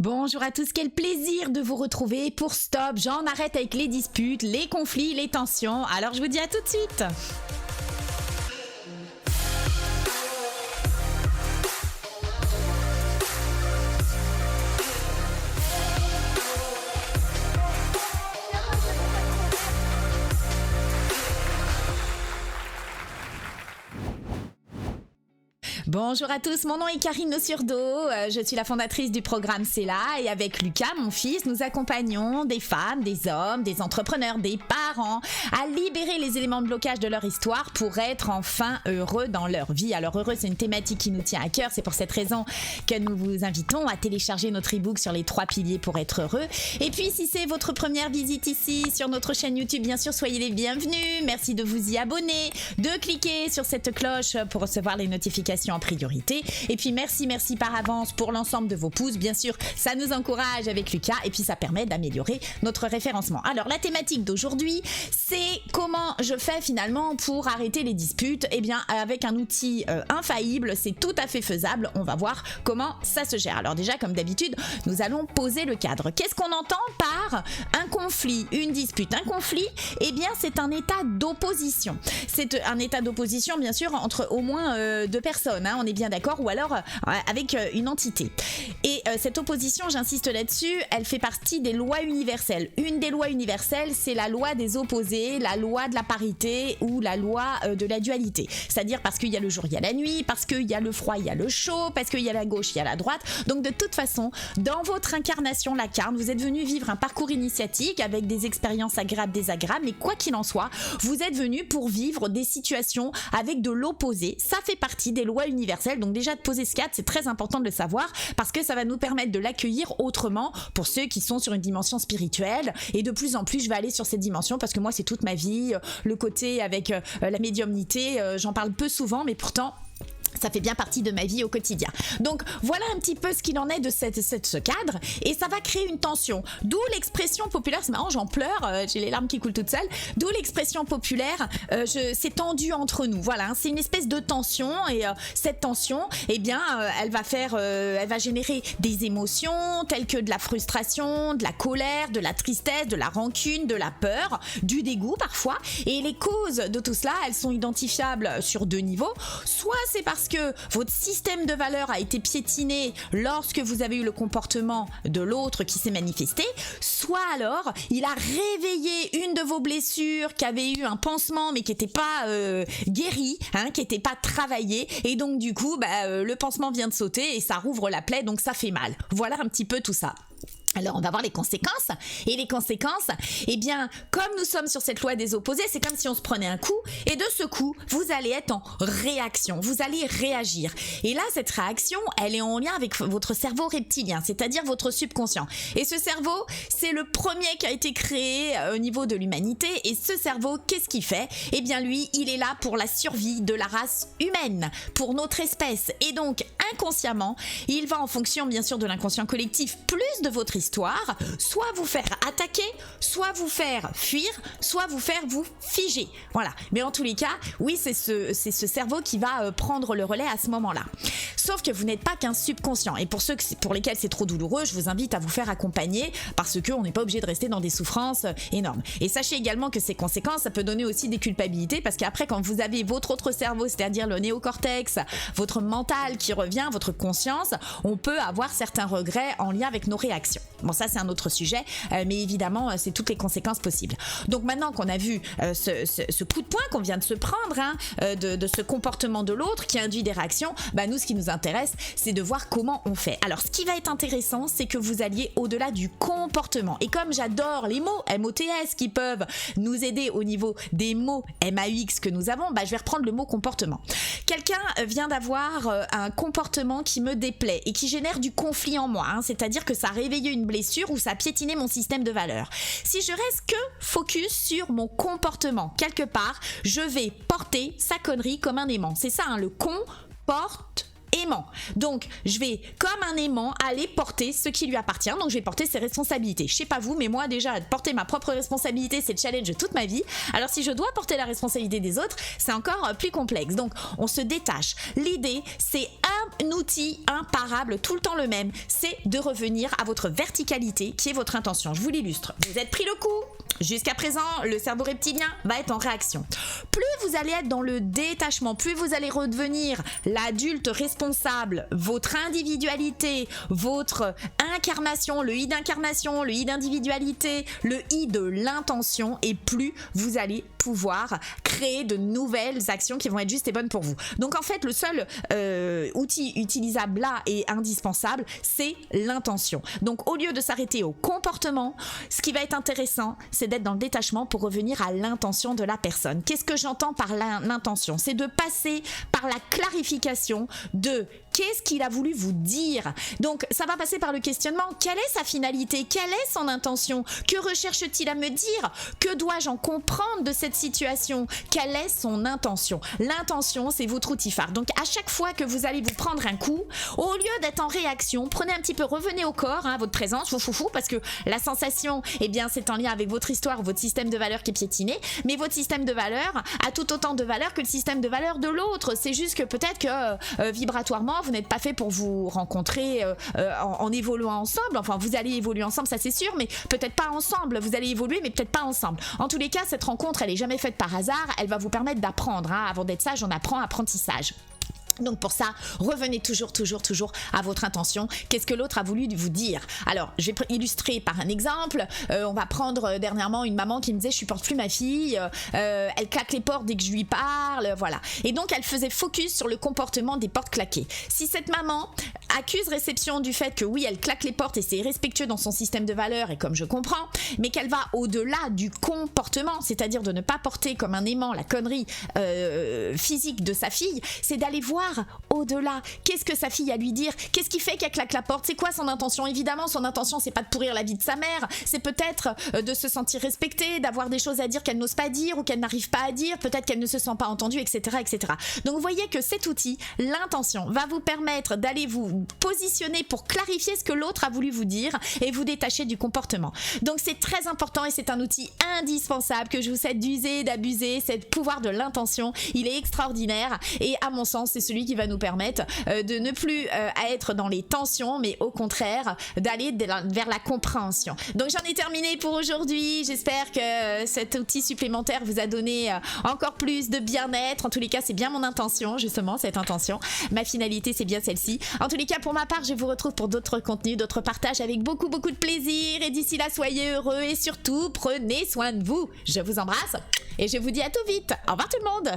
Bonjour à tous, quel plaisir de vous retrouver pour Stop. J'en arrête avec les disputes, les conflits, les tensions. Alors je vous dis à tout de suite. Bonjour à tous, mon nom est Karine Nossurdo, je suis la fondatrice du programme C'est là et avec Lucas, mon fils, nous accompagnons des femmes, des hommes, des entrepreneurs, des parents à libérer les éléments de blocage de leur histoire pour être enfin heureux dans leur vie. Alors heureux, c'est une thématique qui nous tient à cœur, c'est pour cette raison que nous vous invitons à télécharger notre e-book sur les 3 piliers pour être heureux. Et puis si c'est votre première visite ici sur notre chaîne YouTube, bien sûr, soyez les bienvenus. Merci de vous y abonner, de cliquer sur cette cloche pour recevoir les notifications en priorité. Et puis merci par avance pour l'ensemble de vos pouces. Bien sûr, ça nous encourage avec Lucas et puis ça permet d'améliorer notre référencement. Alors la thématique d'aujourd'hui, c'est comment je fais finalement pour arrêter les disputes. Eh bien avec un outil infaillible, c'est tout à fait faisable. On va voir comment ça se gère. Alors déjà, comme d'habitude, nous allons poser le cadre. Qu'est-ce qu'on entend par un conflit, une dispute? Un conflit, eh bien c'est un état d'opposition. C'est un état d'opposition bien sûr entre au moins 2 personnes, hein, on est bien d'accord, ou alors avec une entité. Et cette opposition, j'insiste là-dessus, elle fait partie des lois universelles. Une des lois universelles, c'est la loi des opposés, la loi de la parité ou la loi de la dualité. C'est-à-dire parce qu'il y a le jour, il y a la nuit, parce qu'il y a le froid, il y a le chaud, parce qu'il y a la gauche, il y a la droite. Donc de toute façon, dans votre incarnation, la carne, vous êtes venu vivre un parcours initiatique avec des expériences agréables, désagréables, mais quoi qu'il en soit, vous êtes venu pour vivre des situations avec de l'opposé. Ça fait partie des lois universelles. Donc déjà de poser ce cadre, c'est très important de le savoir parce que ça va nous permettre de l'accueillir autrement pour ceux qui sont sur une dimension spirituelle. Et de plus en plus, je vais aller sur cette dimension parce que moi, c'est toute ma vie. Le côté avec la médiumnité, j'en parle peu souvent, mais pourtant ça fait bien partie de ma vie au quotidien. Donc voilà un petit peu ce qu'il en est de ce cadre, et ça va créer une tension. D'où l'expression populaire, c'est marrant, j'en pleure, j'ai les larmes qui coulent toutes seules. D'où l'expression populaire, c'est tendu entre nous. Voilà, hein, c'est une espèce de tension, et cette tension, eh bien, elle va générer des émotions telles que de la frustration, de la colère, de la tristesse, de la rancune, de la peur, du dégoût parfois. Et les causes de tout cela, elles sont identifiables sur 2 niveaux. Soit c'est parce que votre système de valeurs a été piétiné lorsque vous avez eu le comportement de l'autre qui s'est manifesté, soit alors il a réveillé une de vos blessures qui avait eu un pansement mais qui n'était pas guéri, hein, qui n'était pas travaillé, et donc du coup le pansement vient de sauter et ça rouvre la plaie, donc ça fait mal. Voilà un petit peu tout ça. Alors on va voir les conséquences, et les conséquences, eh bien comme nous sommes sur cette loi des opposés, c'est comme si on se prenait un coup, et de ce coup vous allez être en réaction, vous allez réagir, et là cette réaction elle est en lien avec votre cerveau reptilien, c'est-à-dire votre subconscient, et ce cerveau c'est le premier qui a été créé au niveau de l'humanité, et ce cerveau qu'est-ce qu'il fait? Eh bien lui il est là pour la survie de la race humaine, pour notre espèce, et donc inconsciemment il va en fonction bien sûr de l'inconscient collectif plus de votre histoire, soit vous faire attaquer, soit vous faire fuir, soit vous faire vous figer. Voilà. Mais en tous les cas, oui, c'est ce cerveau qui va prendre le relais à ce moment-là. Sauf que vous n'êtes pas qu'un subconscient. Et pour ceux pour lesquels c'est trop douloureux, je vous invite à vous faire accompagner parce qu'on n'est pas obligé de rester dans des souffrances énormes. Et sachez également que ces conséquences, ça peut donner aussi des culpabilités parce qu'après, quand vous avez votre autre cerveau, c'est-à-dire le néocortex, votre mental qui revient, votre conscience, on peut avoir certains regrets en lien avec nos réactions. Bon, ça c'est un autre sujet, mais évidemment c'est toutes les conséquences possibles. Donc maintenant qu'on a vu ce coup de poing qu'on vient de se prendre, hein, de ce comportement de l'autre qui induit des réactions, nous ce qui nous intéresse c'est de voir comment on fait. Alors ce qui va être intéressant, c'est que vous alliez au-delà du comportement, et comme j'adore les mots MOTS qui peuvent nous aider au niveau des mots MAUX que nous avons, je vais reprendre le mot comportement. Quelqu'un vient d'avoir un comportement qui me déplaît et qui génère du conflit en moi, hein, c'est-à-dire que ça a réveillé une blessure ou ça a piétiné mon système de valeurs. Si je reste que focus sur mon comportement, quelque part, je vais porter sa connerie comme un aimant. C'est ça, hein, le comportement. aimant. Donc, je vais, comme un aimant, aller porter ce qui lui appartient. Donc, je vais porter ses responsabilités. Je sais pas vous, mais moi, déjà, porter ma propre responsabilité, c'est le challenge de toute ma vie. Alors, si je dois porter la responsabilité des autres, c'est encore plus complexe. Donc, on se détache. L'idée, c'est un outil imparable, tout le temps le même. C'est de revenir à votre verticalité, qui est votre intention. Je vous l'illustre. Vous êtes pris le coup. Jusqu'à présent, le cerveau reptilien va être en réaction. Plus vous allez être dans le détachement, plus vous allez redevenir l'adulte responsable, votre individualité, votre incarnation, le i d'incarnation, le i d'individualité, le i de l'intention, et plus vous allez pouvoir créer de nouvelles actions qui vont être justes et bonnes pour vous. Donc en fait, le seul outil utilisable là et indispensable, c'est l'intention. Donc au lieu de s'arrêter au comportement, ce qui va être intéressant, c'est d'être dans le détachement pour revenir à l'intention de la personne. Qu'est-ce que j'entends par l'intention? C'est de passer par la clarification de qu'est-ce qu'il a voulu vous dire. Donc ça va passer par le questionnement. Quelle est sa finalité? Quelle est son intention? Que recherche-t-il à me dire? Que dois-je en comprendre de cette situation? Quelle est son intention? L'intention, c'est votre outil phare. Donc à chaque fois que vous allez vous prendre un coup, au lieu d'être en réaction, prenez un petit peu, revenez au corps, votre présence, parce que la sensation, eh bien, c'est en lien avec votre histoire, votre système de valeurs qui est piétiné, mais votre système de valeurs a tout autant de valeurs que le système de valeurs de l'autre. C'est juste que peut-être que vibratoirement, vous n'êtes pas fait pour vous rencontrer en évoluant ensemble. Enfin, vous allez évoluer ensemble, ça c'est sûr, mais peut-être pas ensemble. Vous allez évoluer, mais peut-être pas ensemble. En tous les cas, cette rencontre, elle est jamais faite par hasard. Elle va vous permettre d'apprendre. Avant d'être sage, on apprend apprentissage. Donc pour ça, revenez toujours à votre intention. Qu'est-ce que l'autre a voulu vous dire? Alors, je vais illustrer par un exemple. On va prendre dernièrement une maman qui me disait « je supporte plus ma fille, elle claque les portes dès que je lui parle », voilà. Et donc, elle faisait focus sur le comportement des portes claquées. Si cette maman accuse réception du fait que oui, elle claque les portes et c'est irrespectueux dans son système de valeurs, et comme je comprends, mais qu'elle va au-delà du comportement, c'est-à-dire de ne pas porter comme un aimant la connerie physique de sa fille, c'est d'aller voir au-delà. Qu'est-ce que sa fille a à lui dire? Qu'est-ce qui fait qu'elle claque la porte? C'est quoi son intention? Évidemment, son intention, c'est pas de pourrir la vie de sa mère, c'est peut-être de se sentir respectée, d'avoir des choses à dire qu'elle n'ose pas dire ou qu'elle n'arrive pas à dire, peut-être qu'elle ne se sent pas entendue, etc., etc. Donc vous voyez que cet outil, l'intention, va vous permettre d'aller vous positionner pour clarifier ce que l'autre a voulu vous dire et vous détacher du comportement. Donc c'est très important et c'est un outil indispensable que je vous souhaite d'user, d'abuser. C'est le pouvoir de l'intention, il est extraordinaire et à mon sens, c'est celui qui va nous permettre de ne plus être dans les tensions, mais au contraire d'aller vers la compréhension. Donc j'en ai terminé pour aujourd'hui. J'espère que cet outil supplémentaire vous a donné encore plus de bien-être. En tous les cas, c'est bien mon intention, justement, cette intention. Ma finalité, c'est bien celle-ci. En tous les cas, pour ma part, je vous retrouve pour d'autres contenus, d'autres partages avec beaucoup de plaisir. Et d'ici là, soyez heureux et surtout, prenez soin de vous. Je vous embrasse et je vous dis à tout vite. Au revoir tout le monde.